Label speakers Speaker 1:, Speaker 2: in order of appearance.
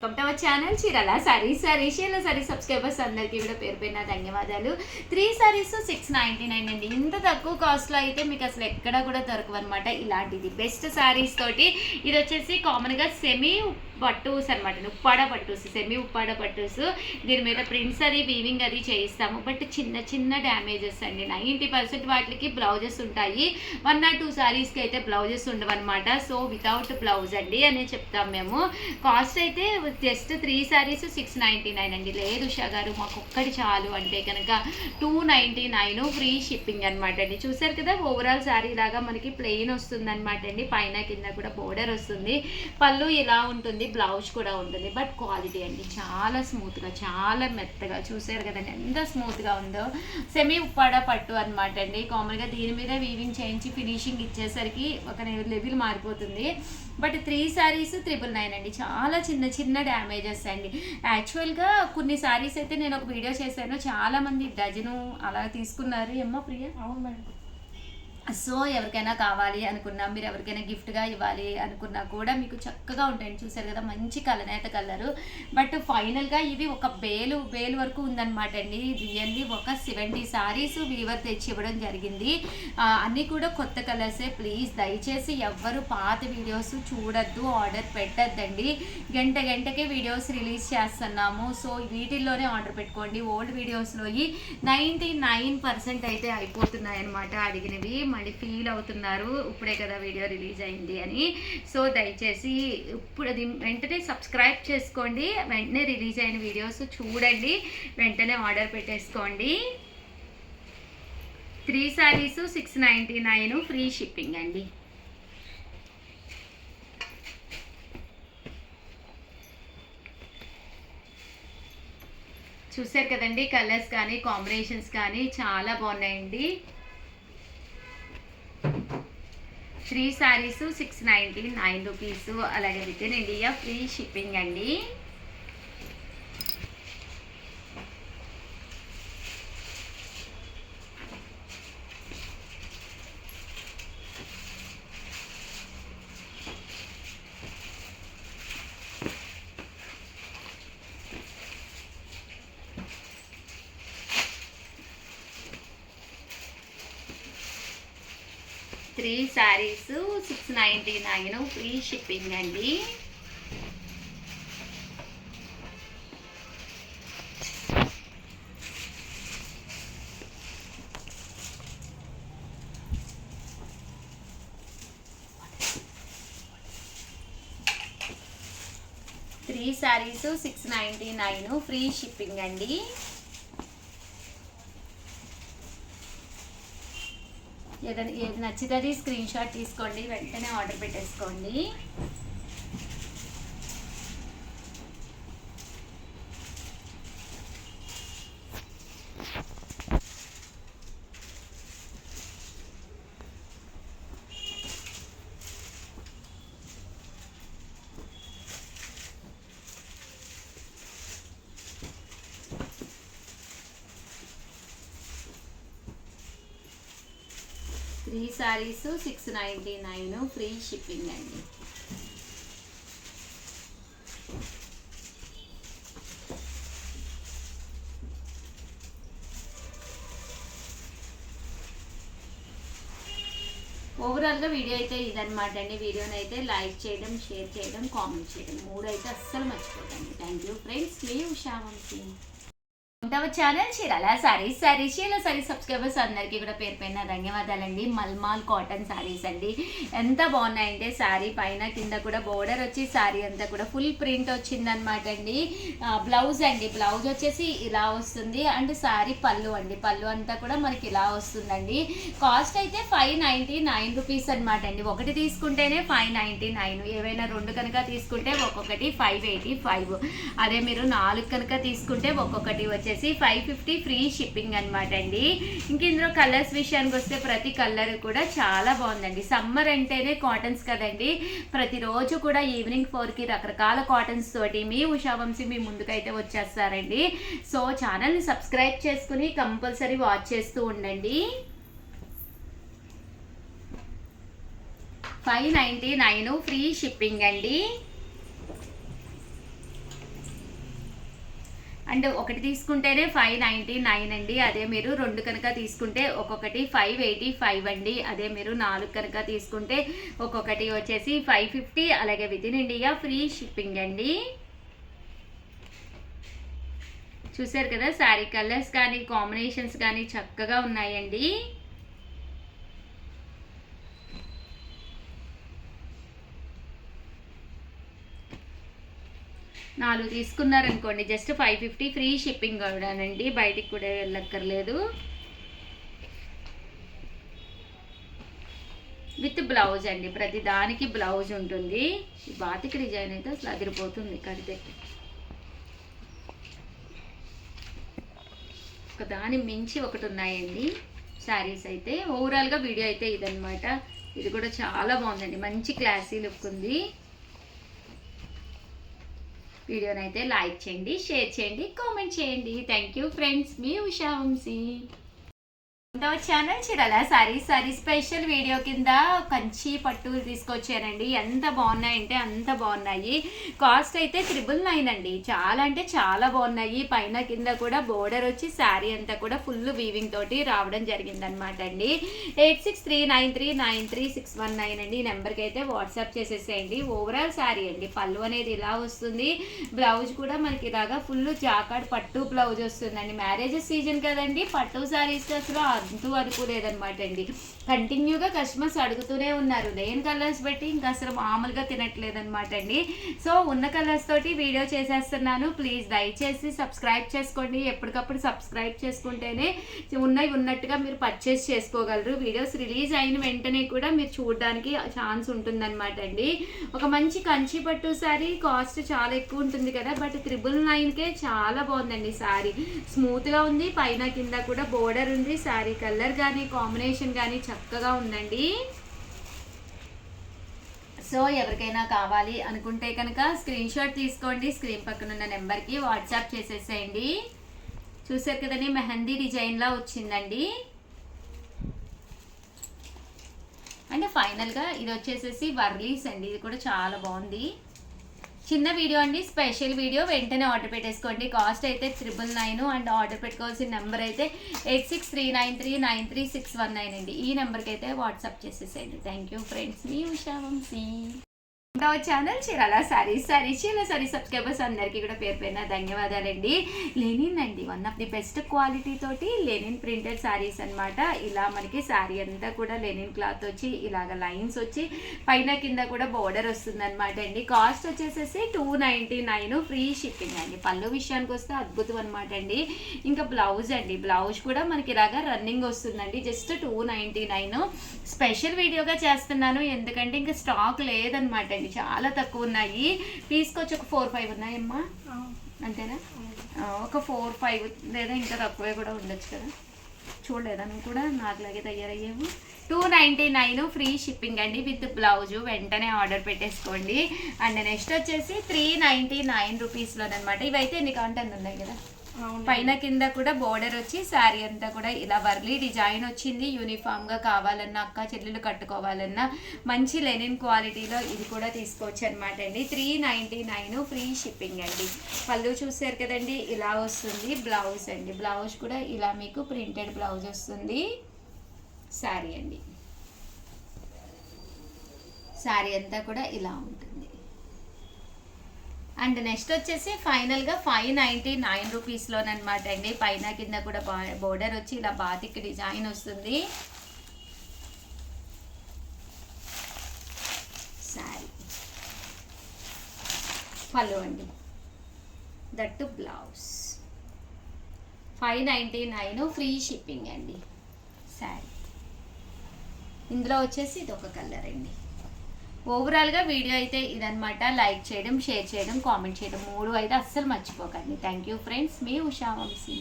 Speaker 1: Welcome to our channel Chirala saris sorry subscribers అందరికీ కూడా పేరు పేరున ధన్యవాదాలు. 3 సారీస్ 699 అండి. ఇంత తక్కువ కాస్ట్లో అయితే మీకు అసలు ఎక్కడ కూడా దొరకవు అనమాట. ఇలాంటిది బెస్ట్ సారీస్ తోటి ఇది వచ్చేసి కామన్గా సెమీ పట్టూస్ అనమాట, ఉప్పాడ పట్టూస్, సెమీ ఉప్పాడ పట్టూస్. దీని మీద ప్రింట్స్ అది వీవింగ్ అది చేయిస్తాము, బట్ చిన్న చిన్న డ్యామేజెస్ అండి. 90% వాటికి బ్లౌజెస్ ఉంటాయి, 1 or 2 సారీస్కి అయితే బ్లౌజెస్ ఉండవు అనమాట. సో వితౌట్ బ్లౌజ్ అండి అని చెప్తాం మేము. కాస్ట్ అయితే జస్ట్ 3 సారీస్ 699 అండి. లేదు ఉషా గారు మాకు ఒక్కటి చాలు అంటే కనుక 299 ఫ్రీ షిప్పింగ్ అనమాట అండి. చూసారు కదా, ఓవరాల్ సారీ లాగా మనకి ప్లెయిన్ వస్తుంది అనమాట అండి. పైన కింద కూడా బోర్డర్ వస్తుంది, పళ్ళు ఇలా ఉంటుంది, బ్లౌజ్ కూడా ఉంటుంది. బట్ క్వాలిటీ అండి చాలా స్మూత్గా, చాలా మెత్తగా. చూసారు కదండి ఎంత స్మూత్గా ఉందో. సెమీ ఉప్పాడ పట్టు అనమాట అండి. కామన్గా దీని మీద వీవింగ్ చేయించి ఫినిషింగ్ ఇచ్చేసరికి ఒక లెవెల్ మారిపోతుంది. బట్ 3 సారీస్ 999 అండి. చాలా చిన్న చిన్న డ్యామేజెస్ అండి. యాక్చువల్గా కొన్ని సారీస్ అయితే నేను ఒక వీడియో చేశాను, చాలామంది డజను అలా తీసుకున్నారు. ఏమ్మా ప్రియా?
Speaker 2: అవును మేడం.
Speaker 1: సో ఎవరికైనా కావాలి అనుకున్నా, మీరు ఎవరికైనా గిఫ్ట్గా ఇవ్వాలి అనుకున్నా కూడా మీకు చక్కగా ఉంటాయండి. చూసారు కదా, మంచి కలనేత కలరు. బట్ ఫైనల్గా ఇవి ఒక బేలు వరకు ఉందన్నమాట అండి. రియల్లీ ఒక 70 సారీస్ వీవర్ తెచ్చి ఇవ్వడం జరిగింది. అన్నీ కూడా కొత్త కలర్సే. ప్లీజ్ దయచేసి ఎవ్వరు పాత వీడియోస్ చూడొద్దు, ఆర్డర్ పెట్టద్దండి. గంటకే వీడియోస్ రిలీజ్ చేస్తున్నాము. సో వీటిల్లోనే ఆర్డర్ పెట్టుకోండి. ఓల్డ్ వీడియోస్లో 99% అయితే అయిపోతున్నాయి అనమాట అడిగినవి. మళ్ళీ ఫీల్ అవుతున్నారు ఇప్పుడే కదా వీడియో రిలీజ్ అయింది అని. సో దయచేసి ఇప్పుడు అది వెంటనే సబ్స్క్రైబ్ చేసుకోండి, వెంటనే రిలీజ్ అయిన వీడియోస్ చూడండి, వెంటనే ఆర్డర్ పెట్టేసుకోండి. 3 సారీస్ 699 ఫ్రీ షిప్పింగ్ అండి. చూసారు కదండి, కలర్స్ కానీ కాంబినేషన్స్ కానీ చాలా బాగున్నాయండి. 3 సారీస్ 699 రూపీస్. అలాగే with in India free shipping అండి. త్రీ సారీస్ 699 ఫ్రీ షిప్పింగ్ అండి. త్రీ సారీస్ 699 ఫ్రీ షిప్పింగ్ అండి. ఏది నచ్చితే అది స్క్రీన్ షాట్ తీసుకోండి, వెంటనే ఆర్డర్ పెట్టేసుకోండి. త్రీ సారీస్ 699 ఫ్రీ షిప్పింగ్ అండి. ఓవరాల్గా వీడియో అయితే ఇదనమాట అండి. వీడియోని అయితే లైక్ చేయడం, షేర్ చేయడం, కామెంట్ చేయడం 3 అయితే అస్సలు మర్చిపోకండి. Thank you friends. మీ ఉషా వంశీ. ఛానల్ చీరాల సారీ సబ్స్క్రైబర్స్ అందరికీ కూడా పేరు పైన ధన్యవాదాలండి. మల్మాల్ కాటన్ సారీస్ అండి. ఎంత బాగున్నాయంటే సారీ పైన కింద కూడా బోర్డర్ వచ్చి సారీ అంతా కూడా ఫుల్ ప్రింట్ వచ్చిందనమాట అండి. బ్లౌజ్ అండి, బ్లౌజ్ వచ్చేసి ఇలా వస్తుంది. అండ్ సారీ పళ్ళు అండి, పళ్ళు అంతా కూడా మనకి ఇలా వస్తుందండి. కాస్ట్ అయితే 599 రూపీస్ అనమాట అండి. ఒకటి తీసుకుంటేనే 599. ఏవైనా 2 కనుక తీసుకుంటే ఒక్కొక్కటి 585. అదే మీరు 4 కనుక తీసుకుంటే ఒక్కొక్కటి వచ్చేసి 550 ఫ్రీ షిప్పింగ్ అనమాట అండి. ఇంక ఇందులో కలర్స్ విషయానికి వస్తే ప్రతి కలర్ కూడా చాలా బాగుందండి. సమ్మర్ అంటేనే కాటన్స్ కదండి. ప్రతిరోజు కూడా ఈవినింగ్ 4కి రకరకాల కాటన్స్ తోటి మీ ఉషా వంశీ మీ ముందుకైతే వచ్చేస్తారండి. సో ఛానల్ని సబ్స్క్రైబ్ చేసుకుని కంపల్సరీ వాచ్ చేస్తూ ఉండండి. 599 ఫ్రీ షిప్పింగ్ అండి. అండ్ ఒకటి తీసుకుంటేనే 599 అండి. అదే మీరు 2 కనుక తీసుకుంటే ఒక్కొక్కటి 585 అండి. అదే మీరు 4 కనుక తీసుకుంటే ఒక్కొక్కటి వచ్చేసి 550. అలాగే with in India free shipping అండి. చూసారు కదా, శారీ కలర్స్ కానీ కాంబినేషన్స్ కానీ చక్కగా ఉన్నాయండి. నాలుగు తీసుకున్నారనుకోండి జస్ట్ 550 ఫ్రీ షిప్పింగ్ కూడానండి. బయటికి కూడా వెళ్ళక్కర్లేదు. విత్ బ్లౌజ్ అండి, ప్రతి దానికి బ్లౌజ్ ఉంటుంది. ఈ బాతికి డిజైన్ అయితే అసలు అదిరిపోతుంది కడితే. ఒక దాని మించి ఒకటి ఉన్నాయండి శారీస్ అయితే. ఓవరాల్గా వీడియో అయితే ఇదనమాట. ఇది కూడా చాలా బాగుందండి, మంచి క్లాసీ లుక్ ఉంది. వీడియోనైతే లైక్ చేయండి, షేర్ చేయండి, కామెంట్ చేయండి. థ్యాంక్ యూ ఫ్రెండ్స్, మీ ఉషా వంశీ. ఛానల్ చీరల సారీ స్పెషల్ వీడియో కింద కంచి పట్టు తీసుకొచ్చానండి. ఎంత బాగున్నాయంటే అంత బాగున్నాయి. కాస్ట్ అయితే 999 అండి. చాలా అంటే చాలా బాగున్నాయి. పైన కింద కూడా బోర్డర్ వచ్చి శారీ అంతా కూడా ఫుల్ వీవింగ్ తోటి రావడం జరిగింది అనమాట అండి. 8639393619 అండి. ఈ నెంబర్కి అయితే వాట్సాప్ చేసేసేయండి. ఓవరాల్ శారీ అండి. పళ్ళు అనేది ఇలా వస్తుంది. బ్లౌజ్ కూడా మనకి ఇలాగా ఫుల్ జాకాడ్ పట్టు బ్లౌజ్ వస్తుందండి. మ్యారేజెస్ సీజన్ కదండి, పట్టు శారీస్ అసలు అంటూ అనుకోలేదనమాట అండి. కంటిన్యూగా కస్టమర్స్ అడుగుతూనే ఉన్నారు. లేని కలర్స్ పెట్టి ఇంకా అసలు మామూలుగా తినట్లేదనమాట అండి. సో ఉన్న కలర్స్ తోటి వీడియో చేసేస్తున్నాను. ప్లీజ్ దయచేసి సబ్స్క్రైబ్ చేసుకోండి. ఎప్పటికప్పుడు సబ్స్క్రైబ్ చేసుకుంటేనే ఉన్నవి ఉన్నట్టుగా మీరు పర్చేస్ చేసుకోగలరు. వీడియోస్ రిలీజ్ అయిన వెంటనే కూడా మీరు చూడడానికి ఛాన్స్ ఉంటుందన్నమాట అండి. ఒక మంచి కంచి పట్టు శారీ కాస్ట్ చాలా ఎక్కువ ఉంటుంది కదా, బట్ 999కే చాలా బాగుందండి శారీ. స్మూత్గా ఉంది. పైన కింద కూడా బోర్డర్ ఉంది. శారీ కలర్ కానీ కాంబినేషన్ కానీ చక్కగా ఉందండి. సో ఎవరికైనా కావాలి అనుకుంటే కనుక స్క్రీన్ షాట్ తీసుకోండి. స్క్రీన్ పక్కన ఉన్న నెంబర్కి వాట్సాప్ చేసేసేయండి. చూసారు కదండి, మెహందీ డిజైన్లా వచ్చిందండి. అంటే ఫైనల్గా ఇది వచ్చేసేసి వర్లీస్ అండి. ఇది కూడా చాలా బాగుంది. చిన్న వీడియో అండి, స్పెషల్ వీడియో. వెంటనే ఆర్డర్ పెట్టేసుకోండి. కాస్ట్ అయితే 999 అండ్ ఆర్డర్ పెట్టుకోవాల్సిన నెంబర్ అయితే 8639393619 అండి. ఈ నెంబర్కి అయితే వాట్సాప్ చేసేసేయండి. థ్యాంక్ యూ ఫ్రెండ్స్, మీ ఉషా వంశీ. ఛానల్ చీరల చీరల సబ్స్క్రైబర్స్ అందరికీ కూడా పేరు పేరున ధన్యవాదాలండి. లెనిన్ అండి, one of the best quality తోటి లెనిన్ ప్రింటెడ్ శారీస్ అనమాట. ఇలా మనకి శారీ అంతా కూడా లెనిన్ క్లాత్ వచ్చి ఇలాగ లైన్స్ వచ్చి పైన కింద కూడా బోర్డర్ వస్తుంది అనమాట అండి. కాస్ట్ వచ్చేసేసి 299 ఫ్రీ షిప్పింగ్ అండి. పళ్ళు విషయానికి వస్తే అద్భుతం అనమాట అండి. ఇంకా బ్లౌజ్ అండి, బ్లౌజ్ కూడా మనకి ఇలాగా రన్నింగ్ వస్తుందండి. జస్ట్ 299. స్పెషల్ వీడియోగా చేస్తున్నాను ఎందుకంటే ఇంకా స్టాక్ లేదనమాట అండి. చాలా తక్కువ ఉన్నాయి. పీస్కి వచ్చి ఒక 4-5 ఉన్నాయమ్మా, అంతేనా? ఒక 4-5 లేదా ఇంకా తక్కువే కూడా ఉండొచ్చు కదా. చూడలేదా నువ్వు కూడా? నాకులాగే తయారయ్యాము. 299 ఫ్రీ షిప్పింగ్ అండి విత్ బ్లౌజు. వెంటనే ఆర్డర్ పెట్టేసుకోండి. అండ్ నెక్స్ట్ వచ్చేసి 399 రూపీస్లోనమాట. ఇవైతే ఎన్ని కాంటెంట్ ఉన్నాయి కదా. పైన కింద కూడా బోర్డర్ వచ్చి శారీ అంతా కూడా ఇలా వర్లీ డిజైన్ వచ్చింది. యూనిఫామ్గా కావాలన్నా, అక్క చెల్లెలు కట్టుకోవాలన్నా మంచి లెనిన్ క్వాలిటీలో ఇది కూడా తీసుకోవచ్చు అనమాట అండి. 399 ఫ్రీ షిప్పింగ్ అండి. పళ్ళు చూసారు కదండి, ఇలా వస్తుంది. బ్లౌజ్ అండి, బ్లౌజ్ కూడా ఇలా మీకు ప్రింటెడ్ బ్లౌజ్ వస్తుంది. శారీ అండి, శారీ అంతా కూడా ఇలా ఉంటుంది. అండ్ నెక్స్ట్ వచ్చేసి ఫైనల్గా 599 రూపీస్లోనమాట అండి. పైన కింద కూడా బోర్డర్ వచ్చి ఇలా బాతిక్ డిజైన్ వస్తుంది. శారీ పళ్ళు అండి, దట్టు బ్లౌజ్. 599 ఫ్రీ షిప్పింగ్ అండి శారీ. ఇందులో వచ్చేసి ఇది ఒక కలర్ అండి. ఓవరాల్గా వీడియో అయితే ఇదనమాట. లైక్ చేయడం, షేర్ చేయడం, కామెంట్ చేయడం 3 అయితే అస్సలు మర్చిపోకండి. థ్యాంక్ యూ ఫ్రెండ్స్, మీ ఉషా వంశీ.